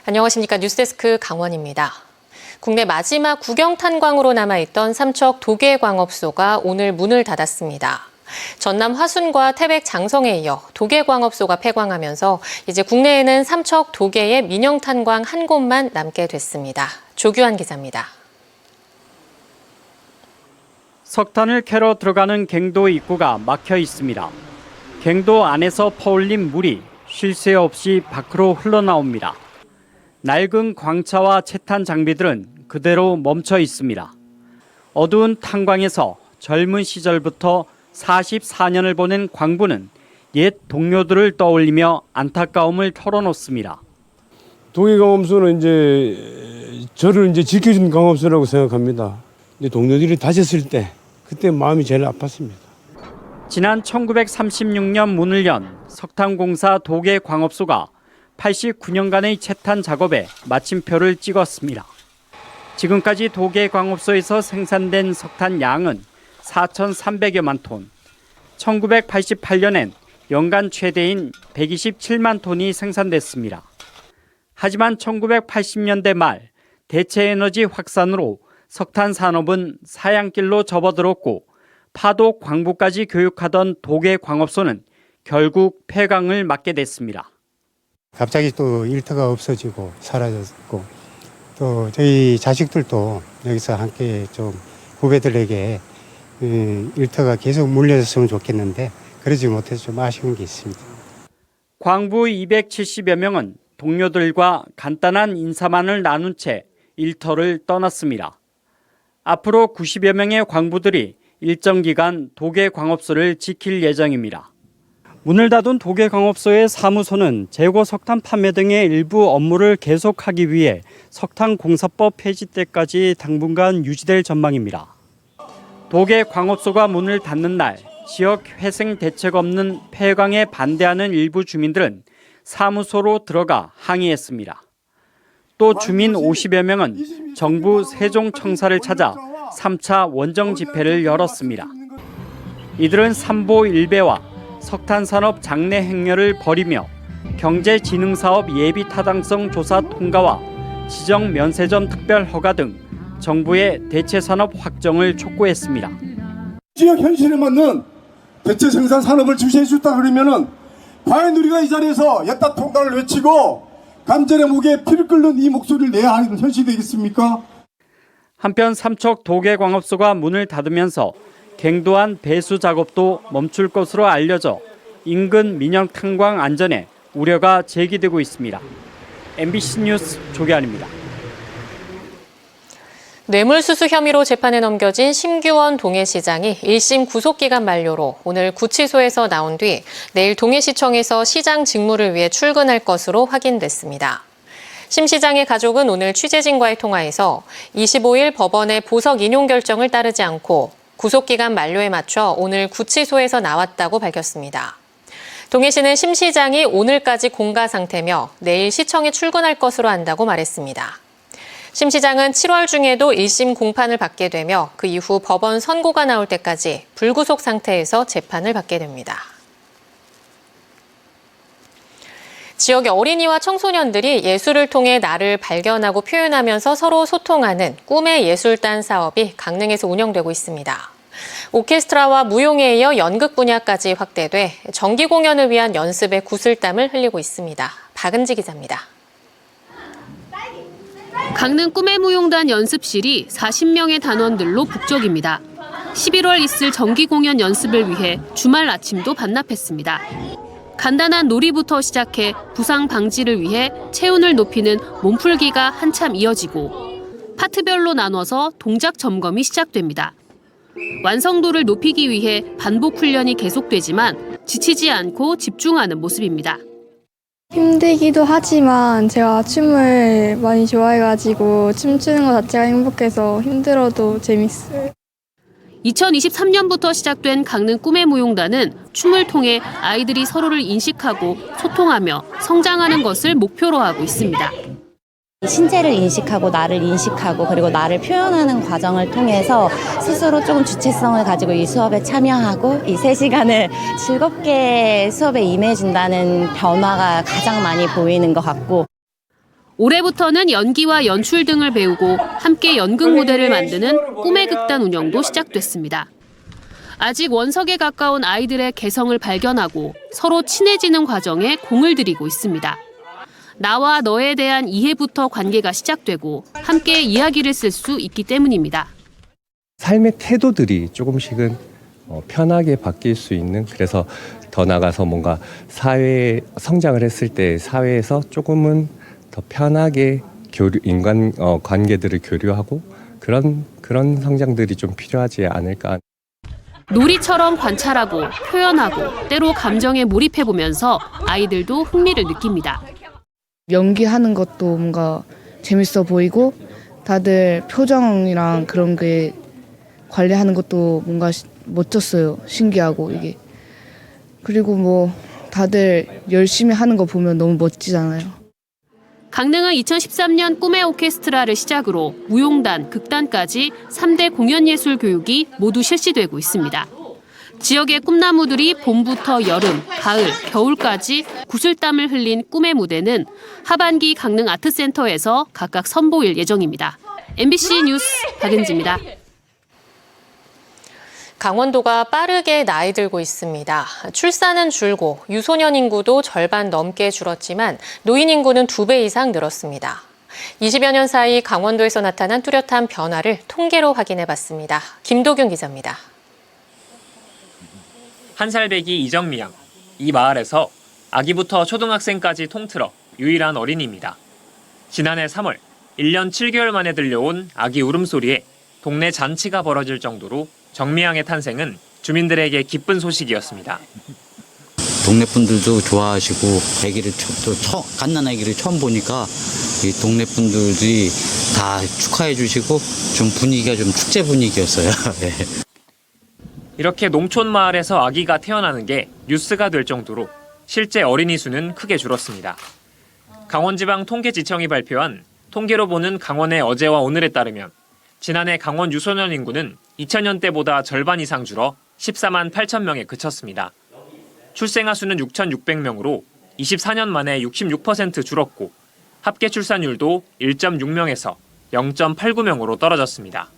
안녕하십니까. 뉴스데스크 강원입니다. 국내 마지막 국영탄광으로 남아있던 삼척 도계광업소가 오늘 문을 닫았습니다. 전남 화순과 태백 장성에 이어 도계광업소가 폐광하면서 이제 국내에는 삼척 도계의 민영탄광 한 곳만 남게 됐습니다. 조규환 기자입니다. 석탄을 캐러 들어가는 갱도 입구가 막혀 있습니다. 갱도 안에서 퍼올린 물이 쉴 새 없이 밖으로 흘러나옵니다. 낡은 광차와 채탄 장비들은 그대로 멈춰 있습니다. 어두운 탄광에서 젊은 시절부터 44년을 보낸 광부는 옛 동료들을 떠올리며 안타까움을 털어놓습니다. 도계광업소는 저를 지켜준 광업소라고 생각합니다. 동료들이 다쳤을 때 그때 마음이 제일 아팠습니다. 지난 1936년 문을 연 석탄공사 도계광업소가 89년간의 채탄 작업에 마침표를 찍었습니다. 지금까지 도계광업소에서 생산된 석탄 양은 4,300여만 톤, 1988년엔 연간 최대인 127만 톤이 생산됐습니다. 하지만 1980년대 말 대체에너지 확산으로 석탄 산업은 사양길로 접어들었고 파도 광부까지 교육하던 도계광업소는 결국 폐광을 맞게 됐습니다. 갑자기 또 일터가 없어지고 사라졌고 또 저희 자식들도 여기서 함께 좀 후배들에게 일터가 계속 물려졌으면 좋겠는데 그러지 못해서 좀 아쉬운 게 있습니다. 광부 270여 명은 동료들과 간단한 인사만을 나눈 채 일터를 떠났습니다. 앞으로 90여 명의 광부들이 일정 기간 도계광업소를 지킬 예정입니다. 문을 닫은 도계광업소의 사무소는 재고 석탄 판매 등의 일부 업무를 계속하기 위해 석탄공사법 폐지 때까지 당분간 유지될 전망입니다. 도계광업소가 문을 닫는 날 지역 회생 대책 없는 폐광에 반대하는 일부 주민들은 사무소로 들어가 항의했습니다. 또 주민 50여 명은 정부 세종청사를 찾아 3차 원정 집회를 열었습니다. 이들은 삼보 일배와 석탄산업 장래 행렬을 벌이며 경제진흥사업 예비 타당성 조사 통과와 지정 면세점 특별 허가 등 정부의 대체산업 확정을 촉구했습니다. 지역 현실에 맞는 대체 생산 산업을 주시해 줬다 그러면은 과연 우리가 이 자리에서 여타 통과를 외치고 간절의 목에 피를 끓는 이 목소리를 내야 하는 현실이 되겠습니까? 한편 삼척 도계광업소가 문을 닫으면서 갱도안 배수 작업도 멈출 것으로 알려져 인근 민영 탄광 안전에 우려가 제기되고 있습니다. MBC 뉴스 조규환입니다. 뇌물수수 혐의로 재판에 넘겨진 심규원 동해시장이 1심 구속기간 만료로 오늘 구치소에서 나온 뒤 내일 동해시청에서 시장 직무를 위해 출근할 것으로 확인됐습니다. 심 시장의 가족은 오늘 취재진과의 통화에서 25일 법원의 보석 인용 결정을 따르지 않고 구속기간 만료에 맞춰 오늘 구치소에서 나왔다고 밝혔습니다. 동해시는 심 시장이 오늘까지 공가 상태며 내일 시청에 출근할 것으로 안다고 말했습니다. 심 시장은 7월 중에도 1심 공판을 받게 되며 그 이후 법원 선고가 나올 때까지 불구속 상태에서 재판을 받게 됩니다. 지역의 어린이와 청소년들이 예술을 통해 나를 발견하고 표현하면서 서로 소통하는 꿈의 예술단 사업이 강릉에서 운영되고 있습니다. 오케스트라와 무용에 이어 연극 분야까지 확대돼 정기 공연을 위한 연습에 구슬땀을 흘리고 있습니다. 박은지 기자입니다. 강릉 꿈의 무용단 연습실이 40명의 단원들로 북적입니다. 11월 있을 정기 공연 연습을 위해 주말 아침도 반납했습니다. 간단한 놀이부터 시작해 부상 방지를 위해 체온을 높이는 몸풀기가 한참 이어지고 파트별로 나눠서 동작 점검이 시작됩니다. 완성도를 높이기 위해 반복 훈련이 계속되지만 지치지 않고 집중하는 모습입니다. 힘들기도 하지만 제가 춤을 많이 좋아해가지고 춤추는 것 자체가 행복해서 힘들어도 재밌어요. 2023년부터 시작된 강릉 꿈의 무용단은 춤을 통해 아이들이 서로를 인식하고 소통하며 성장하는 것을 목표로 하고 있습니다. 신체를 인식하고 나를 인식하고 그리고 나를 표현하는 과정을 통해서 스스로 조금 주체성을 가지고 이 수업에 참여하고 이 3시간을 즐겁게 수업에 임해준다는 변화가 가장 많이 보이는 것 같고 올해부터는 연기와 연출 등을 배우고 함께 연극 무대를 만드는 꿈의 극단 운영도 시작됐습니다. 아직 원석에 가까운 아이들의 개성을 발견하고 서로 친해지는 과정에 공을 들이고 있습니다. 나와 너에 대한 이해부터 관계가 시작되고 함께 이야기를 쓸 수 있기 때문입니다. 삶의 태도들이 조금씩은 편하게 바뀔 수 있는, 그래서 더 나아가서 뭔가 사회 성장을 했을 때 사회에서 조금은 더 편하게 인간 관계들을 교류하고 그런 성장들이 좀 필요하지 않을까. 놀이처럼 관찰하고 표현하고 때로 감정에 몰입해보면서 아이들도 흥미를 느낍니다. 연기하는 것도 뭔가 재밌어 보이고 다들 표정이랑 그런 게 관리하는 것도 뭔가 멋졌어요. 신기하고 이게. 그리고 뭐 다들 열심히 하는 거 보면 너무 멋지잖아요. 강릉은 2013년 꿈의 오케스트라를 시작으로 무용단, 극단까지 3대 공연예술 교육이 모두 실시되고 있습니다. 지역의 꿈나무들이 봄부터 여름, 가을, 겨울까지 구슬땀을 흘린 꿈의 무대는 하반기 강릉 아트센터에서 각각 선보일 예정입니다. MBC 뉴스 박은지입니다. 강원도가 빠르게 나이 들고 있습니다. 출산은 줄고 유소년 인구도 절반 넘게 줄었지만 노인 인구는 2배 이상 늘었습니다. 20여 년 사이 강원도에서 나타난 뚜렷한 변화를 통계로 확인해봤습니다. 김도균 기자입니다. 1살 배기 이정미 양. 이 마을에서 아기부터 초등학생까지 통틀어 유일한 어린이입니다. 지난해 3월 1년 7개월 만에 들려온 아기 울음소리에 동네 잔치가 벌어질 정도로 정미양의 탄생은 주민들에게 기쁜 소식이었습니다. 동네 분들도 좋아하시고 아기를 갓난 아기를 처음 보니까 이 동네 분들이 다 축하해 주시고 좀 분위기가 좀 축제 분위기였어요. 네. 이렇게 농촌 마을에서 아기가 태어나는 게 뉴스가 될 정도로 실제 어린이 수는 크게 줄었습니다. 강원지방통계지청이 발표한 통계로 보는 강원의 어제와 오늘에 따르면 지난해 강원 유소년 인구는 2000년 때보다 절반 이상 줄어 14만 8천 명에 그쳤습니다. 출생아 수는 6,600명으로 24년 만에 66% 줄었고 합계 출산율도 1.6명에서 0.89명으로 떨어졌습니다.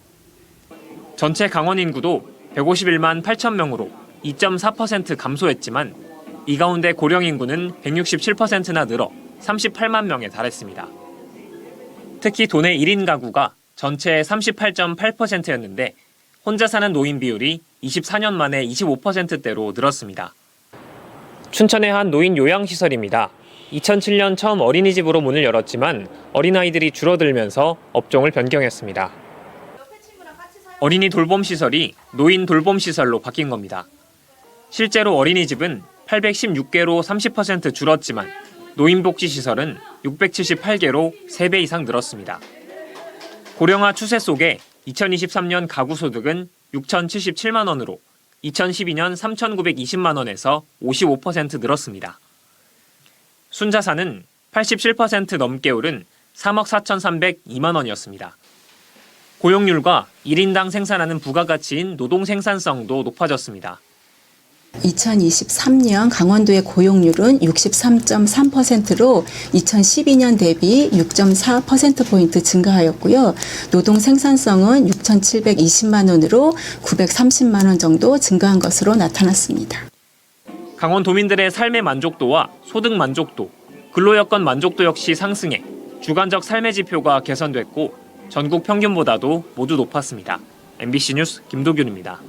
전체 강원 인구도 151만 8천 명으로 2.4% 감소했지만 이 가운데 고령 인구는 167%나 늘어 38만 명에 달했습니다. 특히 도내 1인 가구가 전체의 38.8%였는데 혼자 사는 노인 비율이 24년 만에 25%대로 늘었습니다. 춘천의 한 노인 요양시설입니다. 2007년 처음 어린이집으로 문을 열었지만 어린아이들이 줄어들면서 업종을 변경했습니다. 어린이 돌봄시설이 노인 돌봄시설로 바뀐 겁니다. 실제로 어린이집은 816개로 30% 줄었지만 노인복지시설은 678개로 3배 이상 늘었습니다. 고령화 추세 속에 2023년 가구 소득은 6,077만 원으로 2012년 3,920만 원에서 55% 늘었습니다. 순자산은 87% 넘게 오른 3억 4,302만 원이었습니다. 고용률과 1인당 생산하는 부가가치인 노동 생산성도 높아졌습니다. 2023년 강원도의 고용률은 63.3%로 2012년 대비 6.4%포인트 증가하였고요. 노동 생산성은 6,720만 원으로 930만 원 정도 증가한 것으로 나타났습니다. 강원도민들의 삶의 만족도와 소득 만족도, 근로여건 만족도 역시 상승해 주관적 삶의 지표가 개선됐고 전국 평균보다도 모두 높았습니다. MBC 뉴스 김도균입니다.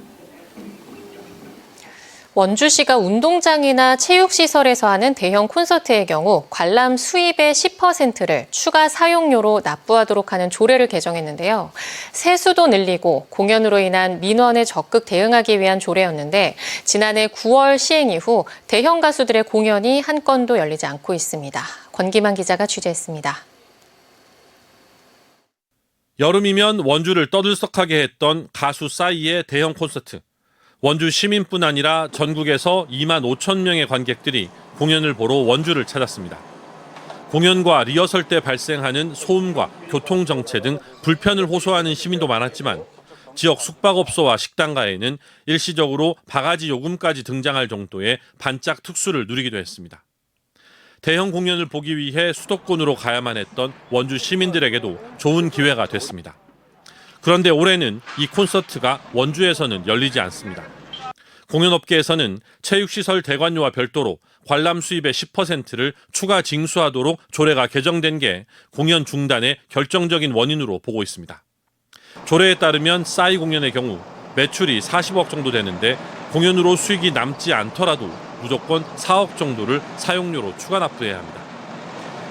원주시가 운동장이나 체육시설에서 하는 대형 콘서트의 경우 관람 수입의 10%를 추가 사용료로 납부하도록 하는 조례를 개정했는데요. 세수도 늘리고 공연으로 인한 민원에 적극 대응하기 위한 조례였는데 지난해 9월 시행 이후 대형 가수들의 공연이 한 건도 열리지 않고 있습니다. 권기만 기자가 취재했습니다. 여름이면 원주를 떠들썩하게 했던 가수 싸이의 대형 콘서트. 원주 시민뿐 아니라 전국에서 2만 5천 명의 관객들이 공연을 보러 원주를 찾았습니다. 공연과 리허설 때 발생하는 소음과 교통정체 등 불편을 호소하는 시민도 많았지만 지역 숙박업소와 식당가에는 일시적으로 바가지 요금까지 등장할 정도의 반짝 특수를 누리기도 했습니다. 대형 공연을 보기 위해 수도권으로 가야만 했던 원주 시민들에게도 좋은 기회가 됐습니다. 그런데 올해는 이 콘서트가 원주에서는 열리지 않습니다. 공연업계에서는 체육시설 대관료와 별도로 관람 수입의 10%를 추가 징수하도록 조례가 개정된 게 공연 중단의 결정적인 원인으로 보고 있습니다. 조례에 따르면 싸이 공연의 경우 매출이 40억 정도 되는데 공연으로 수익이 남지 않더라도 무조건 4억 정도를 사용료로 추가 납부해야 합니다.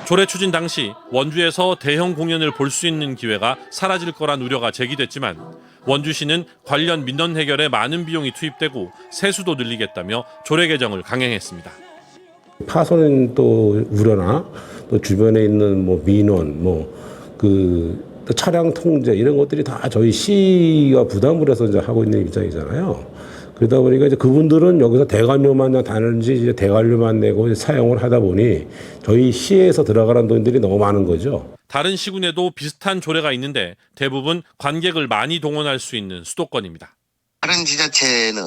조례 추진 당시 원주에서 대형 공연을 볼 수 있는 기회가 사라질 거란 우려가 제기됐지만 원주시는 관련 민원 해결에 많은 비용이 투입되고 세수도 늘리겠다며 조례 개정을 강행했습니다. 파손 또 우려나 또 주변에 있는 뭐 민원, 또 차량 통제 이런 것들이 다 저희 시가 부담을 해서 이제 하고 있는 입장이잖아요. 그러다 보니까 이제 그분들은 여기서 대관료만 다는지 이제 대관료만 내고 사용을 하다 보니 저희 시에서 들어가는 돈들이 너무 많은 거죠. 다른 시군에도 비슷한 조례가 있는데 대부분 관객을 많이 동원할 수 있는 수도권입니다. 다른 지자체는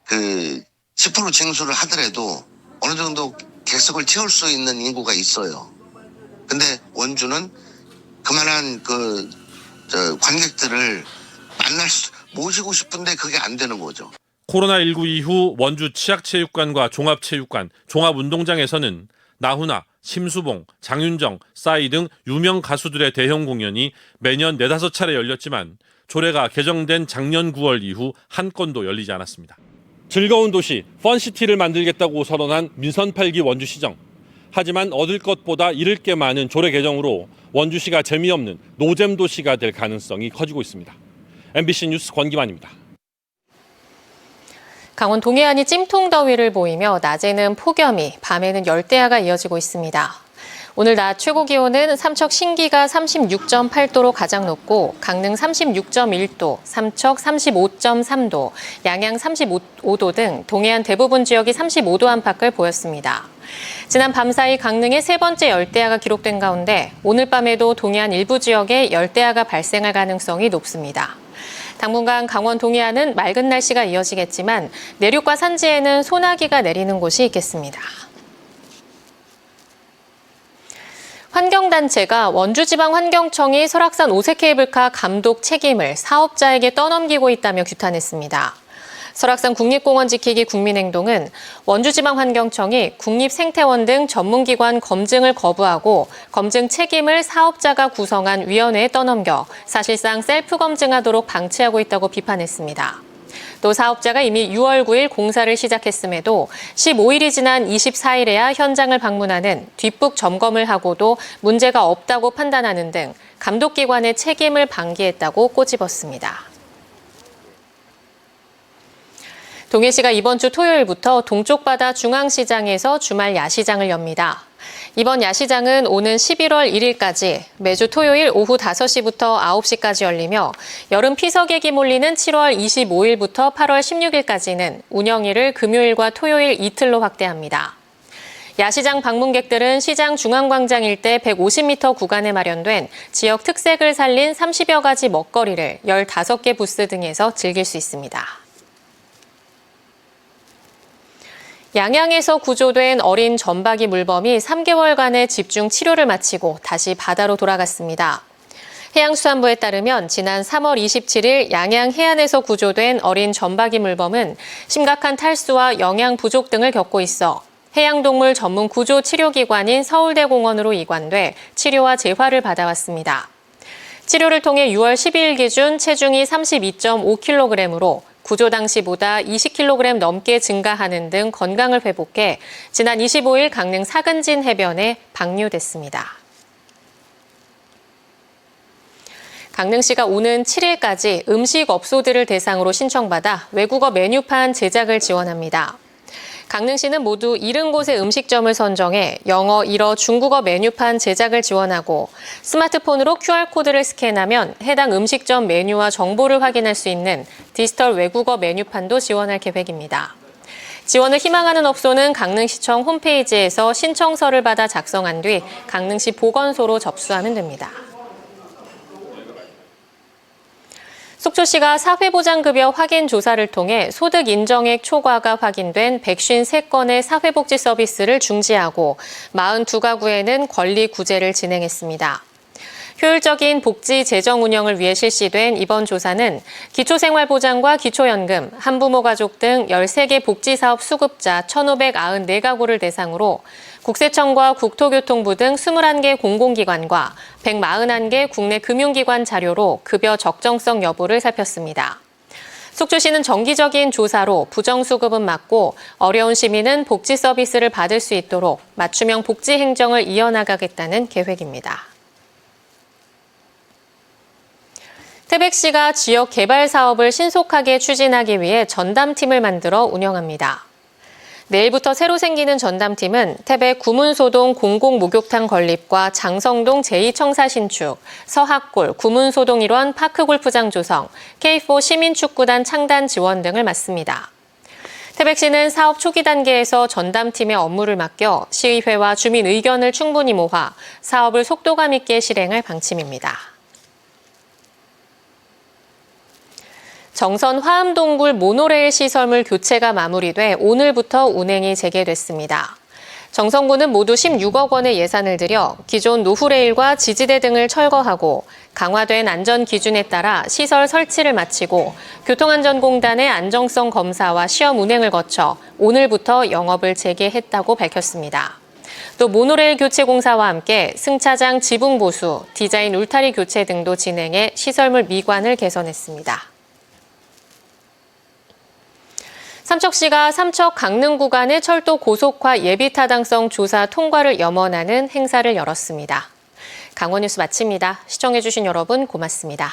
그 10% 징수를 하더라도 어느 정도 객석을 채울 수 있는 인구가 있어요. 근데 원주는 그만한 관객들을 모시고 싶은데 그게 안 되는 거죠. 코로나19 이후 원주 치악체육관과 종합체육관, 종합운동장에서는 나훈아, 심수봉, 장윤정, 싸이 등 유명 가수들의 대형 공연이 매년 4-5차례 열렸지만 조례가 개정된 작년 9월 이후 한 건도 열리지 않았습니다. 즐거운 도시, 펀시티를 만들겠다고 선언한 민선 8기 원주시정. 하지만 얻을 것보다 잃을 게 많은 조례 개정으로 원주시가 재미없는 노잼 도시가 될 가능성이 커지고 있습니다. MBC 뉴스 권기만입니다. 강원 동해안이 찜통 더위를 보이며 낮에는 폭염이, 밤에는 열대야가 이어지고 있습니다. 오늘 낮 최고 기온은 삼척 신기가 36.8도로 가장 높고 강릉 36.1도, 삼척 35.3도, 양양 35도 등 동해안 대부분 지역이 35도 안팎을 보였습니다. 지난 밤 사이 강릉에 세 번째 열대야가 기록된 가운데 오늘 밤에도 동해안 일부 지역에 열대야가 발생할 가능성이 높습니다. 당분간 강원 동해안은 맑은 날씨가 이어지겠지만 내륙과 산지에는 소나기가 내리는 곳이 있겠습니다. 환경단체가 원주지방환경청이 설악산 오색케이블카 감독 책임을 사업자에게 떠넘기고 있다며 규탄했습니다. 설악산 국립공원 지키기 국민행동은 원주지방환경청이 국립생태원 등 전문기관 검증을 거부하고 검증 책임을 사업자가 구성한 위원회에 떠넘겨 사실상 셀프 검증하도록 방치하고 있다고 비판했습니다. 또 사업자가 이미 6월 9일 공사를 시작했음에도 15일이 지난 24일에야 현장을 방문하는 뒷북 점검을 하고도 문제가 없다고 판단하는 등 감독기관의 책임을 방기했다고 꼬집었습니다. 동해시가 이번 주 토요일부터 동쪽바다 중앙시장에서 주말 야시장을 엽니다. 이번 야시장은 오는 11월 1일까지 매주 토요일 오후 5시부터 9시까지 열리며 여름 피서객이 몰리는 7월 25일부터 8월 16일까지는 운영일을 금요일과 토요일 이틀로 확대합니다. 야시장 방문객들은 시장 중앙광장 일대 150m 구간에 마련된 지역 특색을 살린 30여 가지 먹거리를 15개 부스 등에서 즐길 수 있습니다. 양양에서 구조된 어린 점박이 물범이 3개월간의 집중 치료를 마치고 다시 바다로 돌아갔습니다. 해양수산부에 따르면 지난 3월 27일 양양 해안에서 구조된 어린 점박이 물범은 심각한 탈수와 영양 부족 등을 겪고 있어 해양동물 전문 구조 치료기관인 서울대공원으로 이관돼 치료와 재활을 받아왔습니다. 치료를 통해 6월 12일 기준 체중이 32.5kg으로 구조 당시보다 20kg 넘게 증가하는 등 건강을 회복해 지난 25일 강릉 사근진 해변에 방류됐습니다. 강릉시가 오는 7일까지 음식업소들을 대상으로 신청받아 외국어 메뉴판 제작을 지원합니다. 강릉시는 모두 70곳의 음식점을 선정해 영어, 일어, 중국어 메뉴판 제작을 지원하고 스마트폰으로 QR코드를 스캔하면 해당 음식점 메뉴와 정보를 확인할 수 있는 디지털 외국어 메뉴판도 지원할 계획입니다. 지원을 희망하는 업소는 강릉시청 홈페이지에서 신청서를 받아 작성한 뒤 강릉시 보건소로 접수하면 됩니다. 속초시가 사회보장급여 확인 조사를 통해 소득 인정액 초과가 확인된 153건의 사회복지 서비스를 중지하고 42가구에는 권리 구제를 진행했습니다. 효율적인 복지 재정 운영을 위해 실시된 이번 조사는 기초생활보장과 기초연금, 한부모 가족 등 13개 복지사업 수급자 1,594가구를 대상으로 국세청과 국토교통부 등 21개 공공기관과 141개 국내 금융기관 자료로 급여 적정성 여부를 살폈습니다. 속초시는 정기적인 조사로 부정수급은 막고 어려운 시민은 복지 서비스를 받을 수 있도록 맞춤형 복지 행정을 이어나가겠다는 계획입니다. 태백시가 지역 개발 사업을 신속하게 추진하기 위해 전담팀을 만들어 운영합니다. 내일부터 새로 생기는 전담팀은 태백 구문소동 공공목욕탕 건립과 장성동 제2청사 신축, 서학골, 구문소동 일원 파크골프장 조성, K4 시민축구단 창단 지원 등을 맡습니다. 태백시는 사업 초기 단계에서 전담팀의 업무를 맡겨 시의회와 주민 의견을 충분히 모아 사업을 속도감 있게 실행할 방침입니다. 정선 화암동굴 모노레일 시설물 교체가 마무리돼 오늘부터 운행이 재개됐습니다. 정선구는 모두 16억 원의 예산을 들여 기존 노후레일과 지지대 등을 철거하고 강화된 안전 기준에 따라 시설 설치를 마치고 교통안전공단의 안정성 검사와 시험 운행을 거쳐 오늘부터 영업을 재개했다고 밝혔습니다. 또 모노레일 교체 공사와 함께 승차장 지붕 보수, 디자인 울타리 교체 등도 진행해 시설물 미관을 개선했습니다. 삼척시가 삼척 강릉 구간의 철도 고속화 예비 타당성 조사 통과를 염원하는 행사를 열었습니다. 강원뉴스 마칩니다. 시청해주신 여러분 고맙습니다.